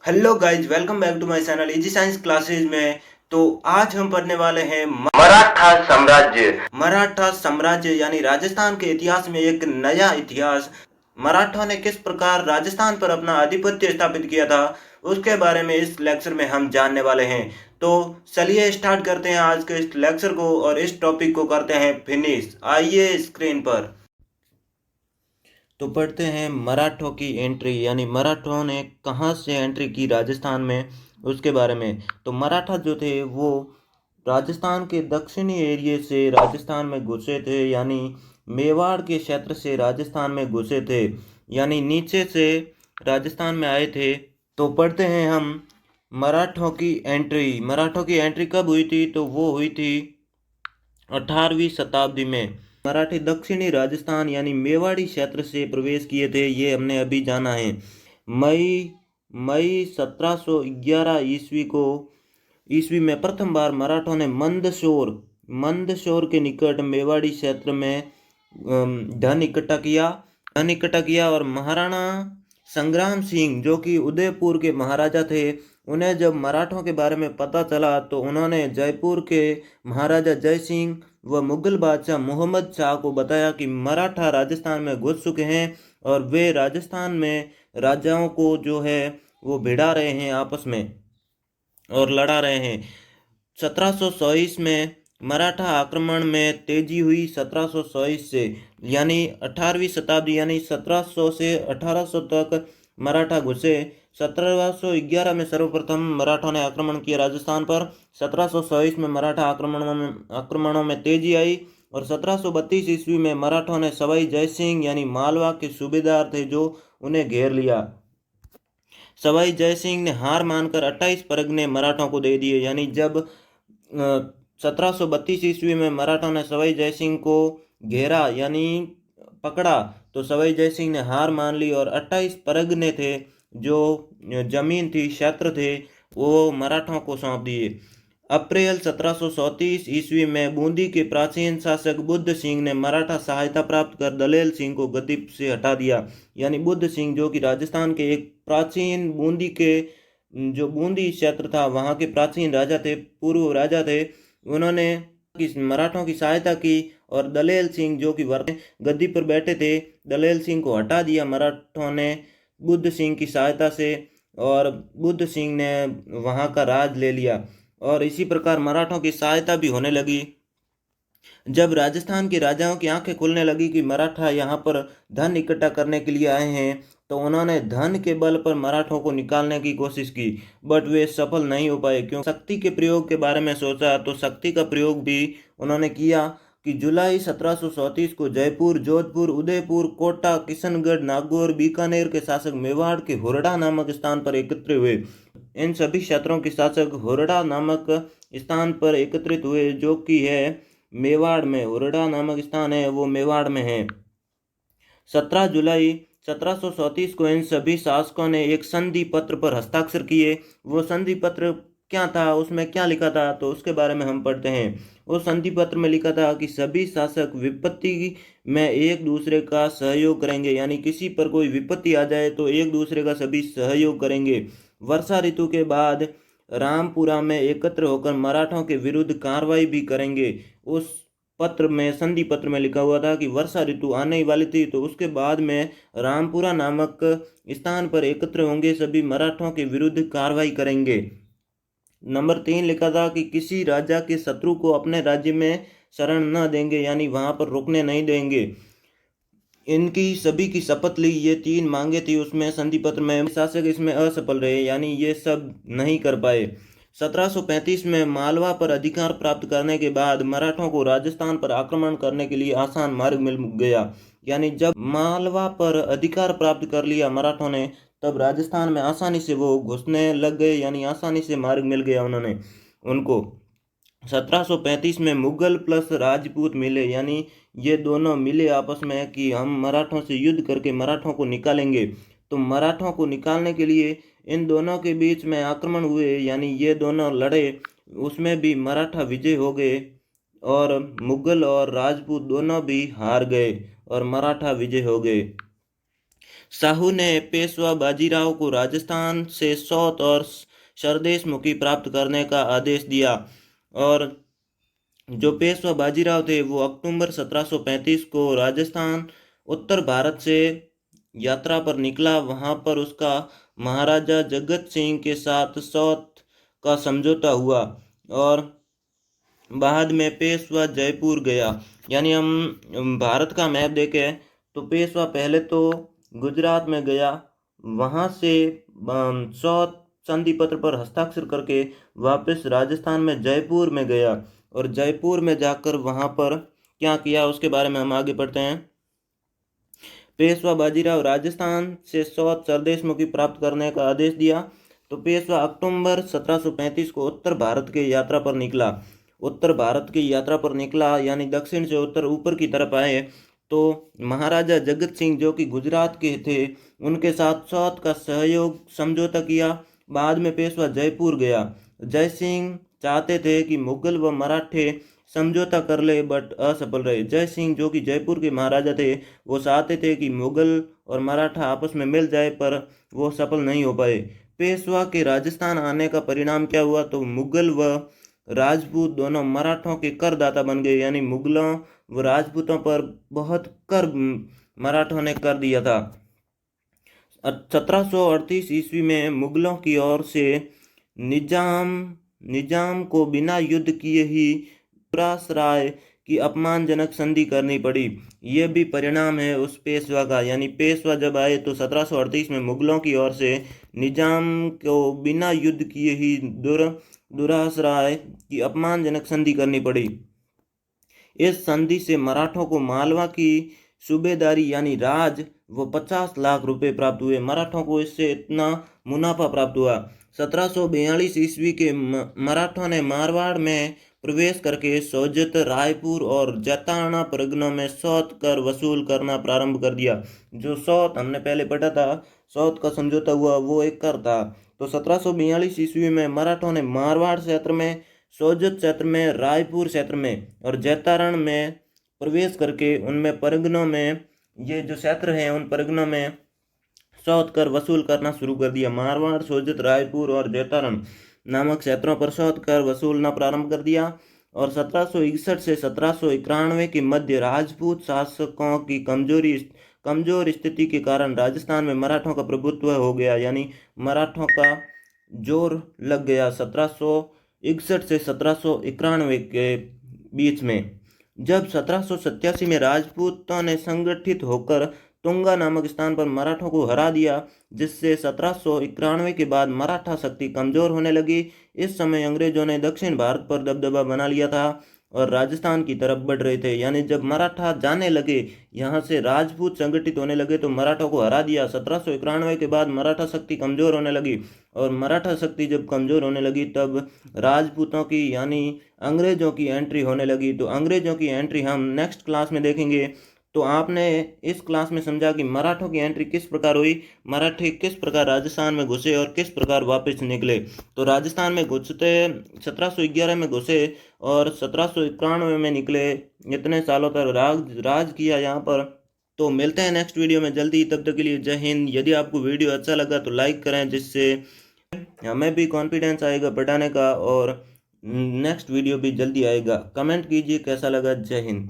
Hello guys, welcome back to my channel easy science classes में। तो आज हम पढ़ने वाले हैं मराठा साम्राज्य। मराठा साम्राज्य यानी राजस्थान के इतिहास में एक नया इतिहास। मराठा ने किस प्रकार राजस्थान पर अपना आधिपत्य स्थापित किया था, उसके बारे में इस लेक्चर में हम जानने वाले हैं। तो चलिए स्टार्ट करते हैं आज के इस लेक्चर को और इस टॉपिक को करते हैं फिनिश। आइए स्क्रीन पर। तो पढ़ते हैं मराठों की एंट्री, यानी मराठों ने कहाँ से एंट्री की राजस्थान में, उसके बारे में। तो मराठा जो थे वो राजस्थान के दक्षिणी एरिया से राजस्थान में घुसे थे, यानी मेवाड़ के क्षेत्र से राजस्थान में घुसे थे, यानी नीचे से राजस्थान में आए थे। तो पढ़ते हैं हम मराठों की एंट्री कब हुई थी, तो वो हुई थी 18वीं शताब्दी में। मराठी दक्षिणी राजस्थान यानी मेवाड़ी क्षेत्र से प्रवेश किए थे, ये हमने अभी जाना है। मई मई 1711 ईस्वी में प्रथम बार मराठों ने मंदसौर के निकट मेवाड़ी क्षेत्र में धन इकट्ठा किया और महाराणा संग्राम सिंह, जो कि उदयपुर के महाराजा थे, उन्हें जब मराठों के बारे में पता चला तो उन्होंने जयपुर के महाराजा जय सिंह व मुगल बादशाह मोहम्मद शाह को बताया कि मराठा राजस्थान में घुस चुके हैं और वे राजस्थान में राजाओं को जो है वो भिड़ा रहे हैं आपस में और लड़ा रहे हैं। 1724 में मराठा आक्रमण में तेजी हुई। 1724 से यानी 18वीं शताब्दी यानी 1700 से 1800 तक मराठा घुसे। 1711 में सर्वप्रथम मराठों ने आक्रमण किया राजस्थान पर। 1724 में मराठा आक्रमणों में तेजी आई और 1732 ईस्वी में मराठों ने सवाई जय सिंह यानी मालवा के सूबेदार थे जो उन्हें घेर लिया। सवाई जय सिंह ने हार मानकर 28 परगने मराठों को दे दिए, यानी जब 1732 ईस्वी में मराठों ने सवाई जय सिंह को घेरा यानी पकड़ा, तो सवाई जय सिंह ने हार मान ली और 28 परगने थे, जो जमीन थी, क्षेत्र थे, वो मराठों को सौंप दिए। अप्रैल 1737 ईस्वी में बूंदी के प्राचीन शासक बुद्ध सिंह ने मराठा सहायता प्राप्त कर दलेल सिंह को गद्दी से हटा दिया। यानी बुद्ध सिंह, जो कि राजस्थान के एक प्राचीन जो बूंदी क्षेत्र था, वहाँ के प्राचीन राजा थे, पूर्व राजा थे, उन्होंने मराठों की सहायता की और दलेल सिंह, जो कि गद्दी पर बैठे थे, दलेल सिंह को हटा दिया मराठों ने बुद्ध सिंह की सहायता से, और बुद्ध सिंह ने वहाँ का राज ले लिया और इसी प्रकार मराठों की सहायता भी होने लगी। जब राजस्थान के राजाओं की आंखें खुलने लगी कि मराठा यहाँ पर धन इकट्ठा करने के लिए आए हैं, तो उन्होंने धन के बल पर मराठों को निकालने की कोशिश की, बट वे सफल नहीं हो पाए। क्यों? शक्ति के प्रयोग के बारे में सोचा तो शक्ति का प्रयोग भी उन्होंने किया कि जुलाई 1737 को जयपुर, जोधपुर, उदयपुर, कोटा, किशनगढ़, नागौर, बीकानेर के शासक मेवाड़ के हुरडा नामक स्थान पर एकत्र हुए। इन सभी क्षेत्रों के शासक हुरडा नामक स्थान पर एकत्रित हुए, जो कि है मेवाड़ में। हुरडा नामक स्थान है वो मेवाड़ में है। 17 जुलाई 1737 को इन सभी शासकों ने एक संधि पत्र पर हस्ताक्षर किए। वो संधि पत्र क्या था, उसमें क्या लिखा था, तो उसके बारे में हम पढ़ते हैं। उस संधि पत्र में लिखा था कि सभी शासक विपत्ति में एक दूसरे का सहयोग करेंगे, यानी किसी पर कोई विपत्ति आ जाए तो एक दूसरे का सभी सहयोग करेंगे। वर्षा ऋतु के बाद रामपुरा में एकत्र होकर मराठों के विरुद्ध कार्रवाई भी करेंगे। उस संधि पत्र में लिखा हुआ था कि वर्षा ऋतु आने वाली थी, तो उसके बाद में रामपुरा नामक स्थान पर एकत्र होंगे, सभी मराठों के विरुद्ध कार्रवाई करेंगे। नंबर 3 लिखा था कि किसी राजा के शत्रु को अपने राज्य में शरण न देंगे, यानी वहां पर रुकने नहीं देंगे। इनकी सभी की शपथ ली। ये 3 मांगे थी उसमें संधि पत्र में। शासक इसमें असफल रहे, यानी ये सब नहीं कर पाए। 1735 में मालवा पर अधिकार प्राप्त करने के बाद मराठों को राजस्थान पर आक्रमण करने के लिए आसान मार्ग मिल गया। यानी जब मालवा पर अधिकार प्राप्त कर लिया मराठों ने, तब राजस्थान में आसानी से वो घुसने लग गए, यानी आसानी से मार्ग मिल गया उनको। 1735 में मुगल प्लस राजपूत मिले, यानी ये दोनों मिले आपस में कि हम मराठों से युद्ध करके मराठों को निकालेंगे। तो मराठों को निकालने के लिए इन दोनों के बीच में आक्रमण हुए, यानी ये दोनों लड़े, उसमें भी मराठा विजय हो गए और मुगल और राजपूत दोनों भी हार गए और मराठा विजय हो गए। शाहू ने पेशवा बाजीराव को राजस्थान से सौत और सरदेश मुखी प्राप्त करने का आदेश दिया। और जो पेशवा बाजीराव थे वो अक्टूबर 1735 को राजस्थान उत्तर भारत से यात्रा पर निकला। वहां पर उसका महाराजा जगत सिंह के साथ सौत का समझौता हुआ और बाद में पेशवा जयपुर गया। यानी हम भारत का मैप देखें तो पेशवा पहले तो गुजरात में गया, वहां से सौत संधि पत्र पर हस्ताक्षर करके वापस राजस्थान में जयपुर में गया और जयपुर में जाकर वहां पर क्या किया उसके बारे में हम आगे पढ़ते हैं। पेशवा बाजीराव राजस्थान से सौत सरदेश मुखी प्राप्त करने का आदेश दिया। तो पेशवा अक्टूबर 1735 को उत्तर भारत की यात्रा पर निकला। उत्तर भारत की यात्रा पर निकला यानी दक्षिण से उत्तर ऊपर की तरफ आए तो महाराजा जगत सिंह जो कि गुजरात के थे उनके साथ सौत का सहयोग समझौता किया। बाद में पेशवा जयपुर गया। जय सिंह चाहते थे कि मुगल व मराठे समझौता कर ले बट असफल रहे। जय सिंह जो कि जयपुर के महाराजा थे वो चाहते थे कि मुगल और मराठा आपस में मिल जाए पर वो सफल नहीं हो पाए। पेशवा के राजस्थान आने का परिणाम क्या हुआ तो मुगल व राजपूत दोनों मराठों के करदाता बन गए। यानी मुगलों व राजपूतों पर बहुत कर मराठों ने कर दिया था। 1738 ईस्वी में मुगलों की ओर से निजाम को बिना युद्ध किए ही राय की अपमानजनक संधि करनी पड़ी। यह भी परिणाम है उस पेशवा का। यानी पेशवा जब आए तो 1738 में मुगलों की ओर से निजाम को बिना युद्ध किए ही राय की अपमानजनक संधि करनी पड़ी। इस संधि से मराठों को मालवा की सूबेदारी यानी राज वो 50 लाख रुपए प्राप्त हुए। मराठों को इससे इतना मुनाफा प्राप्त हुआ। 1742 ईस्वी के मराठों ने मारवाड़ में प्रवेश करके सोजत, रायपुर और जैतारना परगनों में सौत कर वसूल करना प्रारंभ कर दिया। जो सौत हमने पहले पढ़ा था, सौत का समझौता हुआ, वो एक कर था। तो 1742 ईस्वी में मराठों ने मारवाड़ क्षेत्र में, सोजत क्षेत्र में, रायपुर क्षेत्र में और जैतारण में प्रवेश करके उनमें परगनों में, ये जो क्षेत्र हैं उन परगनों में सौत कर वसूल करना शुरू कर दिया। मारवाड़, सोजत, रायपुर और जैतारण नामक क्षेत्रों पर सौत कर वसूलना प्रारंभ कर दिया। और 1761 से 1791 के मध्य राजपूत शासकों की कमजोर स्थिति के कारण राजस्थान में मराठों का प्रभुत्व हो गया। यानी मराठों का जोर लग गया 1761 से 1791 के बीच में। जब 1787 में राजपूतों ने संगठित होकर तुंगा नामक स्थान पर मराठों को हरा दिया, जिससे 1791 के बाद मराठा शक्ति कमजोर होने लगी। इस समय अंग्रेजों ने दक्षिण भारत पर दबदबा बना लिया था और राजस्थान की तरफ बढ़ रहे थे। यानी जब मराठा जाने लगे, यहाँ से राजपूत संगठित होने लगे तो मराठों को हरा दिया। 1791 के बाद मराठा शक्ति कमजोर होने लगी और मराठा शक्ति जब कमजोर होने लगी तब राजपूतों की यानी अंग्रेजों की एंट्री होने लगी। तो अंग्रेजों की एंट्री हम नेक्स्ट क्लास में देखेंगे। तो आपने इस क्लास में समझा कि मराठों की एंट्री किस प्रकार हुई, मराठी किस प्रकार राजस्थान में घुसे और किस प्रकार वापस निकले। तो राजस्थान में घुसते 1711 में घुसे और 1791 में निकले। इतने सालों तक राज किया यहाँ पर। तो मिलते हैं नेक्स्ट वीडियो में जल्दी। तब तक के लिए जय हिंद। यदि आपको वीडियो अच्छा लगा तो लाइक करें, जिससे हमें भी कॉन्फिडेंस आएगा पढ़ाने का और नेक्स्ट वीडियो भी जल्दी आएगा। कमेंट कीजिए कैसा लगा। जय हिंद।